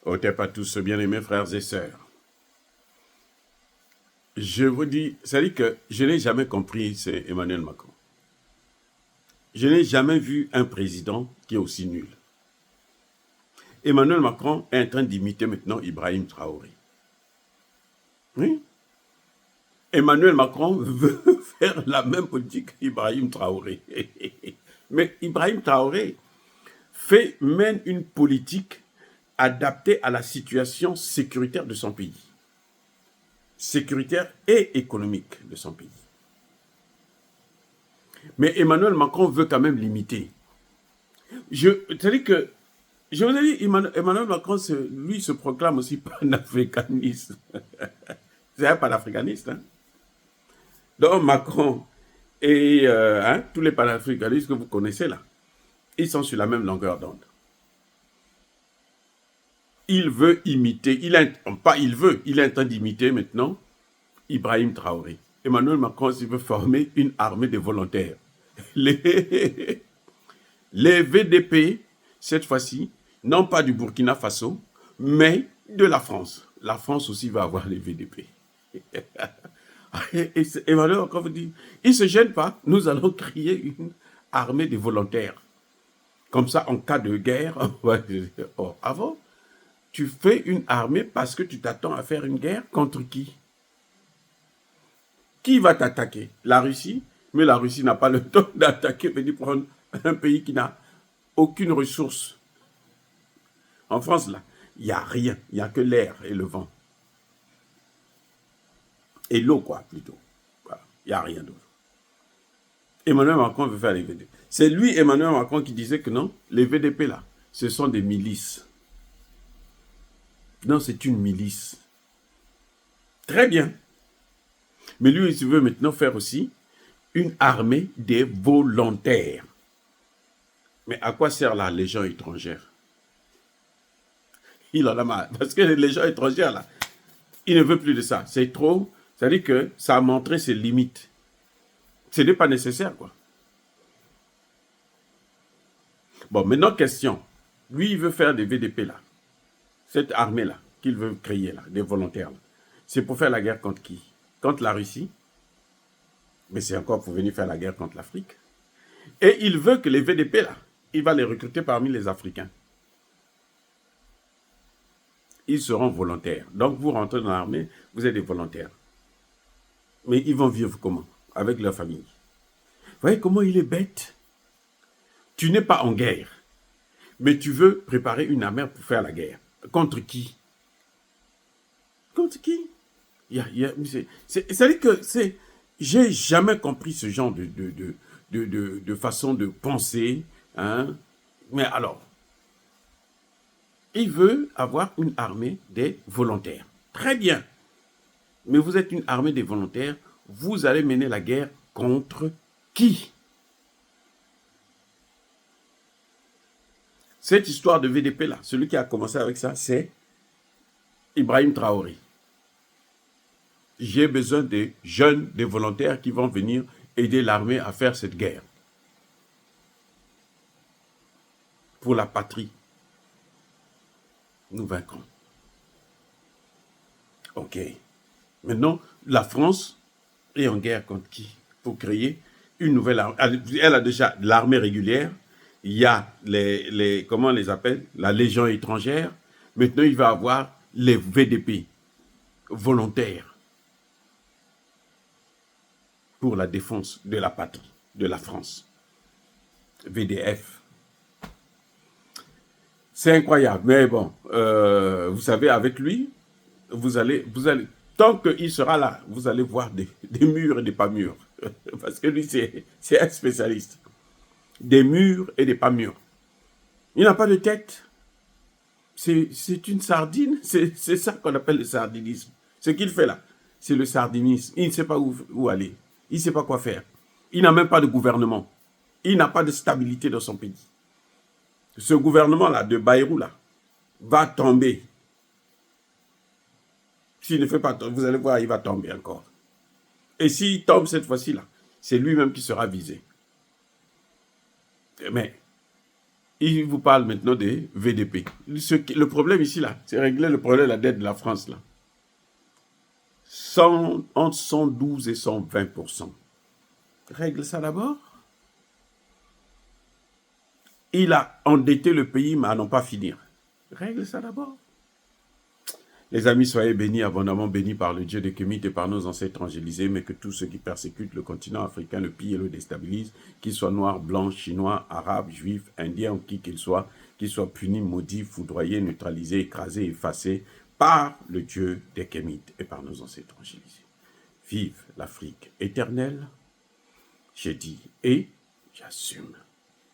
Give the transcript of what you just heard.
Otep à tous, bien-aimés frères et sœurs. Je vous dis, c'est-à-dire que je n'ai jamais compris, c'est Emmanuel Macron. Je n'ai jamais vu un président qui est aussi nul. Emmanuel Macron est en train d'imiter maintenant Ibrahim Traoré. Oui. Emmanuel Macron veut faire la même politique qu'Ibrahim Traoré. Mais Ibrahim Traoré mène une politique adaptée à la situation sécuritaire de son pays. Sécuritaire et économique de son pays. Mais Emmanuel Macron veut quand même l'imiter. C'est-à-dire que, je vous ai dit, Emmanuel Macron, lui, se proclame aussi panafricaniste. C'est un panafricaniste. Hein? Donc Macron et tous les panafricanistes que vous connaissez là, ils sont sur la même longueur d'onde. Il veut imiter, il est en train d'imiter maintenant Ibrahim Traoré. Emmanuel Macron, il veut former une armée de volontaires. Les VDP, cette fois-ci, non pas du Burkina Faso, mais de la France. La France aussi va avoir les VDP. Et Emmanuel Macron vous dit, il ne se gêne pas, nous allons créer une armée de volontaires. Comme ça, en cas de guerre, avant, tu fais une armée parce que tu t'attends à faire une guerre contre qui? Qui va t'attaquer? La Russie? Mais la Russie n'a pas le temps d'attaquer, venir prendre un pays qui n'a aucune ressource. En France, là, il n'y a rien. Il n'y a que l'air et le vent. Et l'eau, quoi, plutôt. Voilà. Il n'y a rien d'autre. Emmanuel Macron veut faire les VDP. C'est lui, Emmanuel Macron, qui disait que non, les VDP, là, ce sont des milices. Non, c'est une milice. Très bien. Mais lui, il veut maintenant faire aussi une armée des volontaires. Mais à quoi sert la Légion étrangère? Il en a marre. Parce que les légions étrangères, là, il ne veut plus de ça. C'est trop. C'est-à-dire que ça a montré ses limites. Ce n'est pas nécessaire, quoi. Bon, maintenant, question. Lui, il veut faire des VDP, là. Cette armée-là, qu'il veut créer, là, des volontaires, là. C'est pour faire la guerre contre qui? Contre la Russie. Mais c'est encore pour venir faire la guerre contre l'Afrique. Et il veut que les VDP, là, il va les recruter parmi les Africains. Ils seront volontaires. Donc, vous rentrez dans l'armée, vous êtes des volontaires. Mais ils vont vivre comment? Avec leur famille. Vous voyez comment il est bête? Tu n'es pas en guerre, mais tu veux préparer une armée pour faire la guerre. Contre qui? Contre qui? C'est-à-dire que j'ai jamais compris ce genre de façon de penser. Hein? Mais alors, il veut avoir une armée des volontaires. Très bien. Mais vous êtes une armée des volontaires, vous allez mener la guerre contre qui? Cette histoire de VDP là, celui qui a commencé avec ça, c'est Ibrahim Traoré. J'ai besoin de jeunes, des volontaires qui vont venir aider l'armée à faire cette guerre. Pour la patrie. Nous vaincrons. Ok. Maintenant, la France est en guerre contre qui? Pour créer une nouvelle armée. Elle a déjà l'armée régulière. Il y a comment on les appelle? La Légion étrangère. Maintenant, il va avoir les VDP, volontaires, pour la défense de la patrie, de la France. VDF. C'est incroyable. Mais bon, vous savez, avec lui, vous allez, tant qu'il sera là, vous allez voir des murs et des pas mûrs. Parce que lui, c'est un spécialiste. Des murs et des pas mûrs. Il n'a pas de tête. C'est une sardine. C'est ça qu'on appelle le sardinisme. Ce qu'il fait là, c'est le sardinisme. Il ne sait pas où aller. Il ne sait pas quoi faire. Il n'a même pas de gouvernement. Il n'a pas de stabilité dans son pays. Ce gouvernement-là, de Bayrou, là, va tomber. S'il ne fait pas tomber, vous allez voir, il va tomber encore. Et s'il tombe cette fois-ci, là, c'est lui-même qui sera visé. Mais Il vous parle maintenant des VDP. Le problème ici, là, c'est régler le problème de la dette de la France, là. Entre 112 et 120%. Règle ça d'abord. Il a endetté le pays, mais à n'en pas finir. Règle ça d'abord. Les amis, soyez bénis, abondamment bénis par le Dieu des Kémites et par nos ancêtres angélisés, mais que tous ceux qui persécutent le continent africain le pillent et le déstabilisent, qu'ils soient noirs, blancs, chinois, arabes, juifs, indiens ou qui qu'ils soient punis, maudits, foudroyés, neutralisés, écrasés, effacés par le Dieu des Kémites et par nos ancêtres angélisés. Vive l'Afrique éternelle, j'ai dit et j'assume.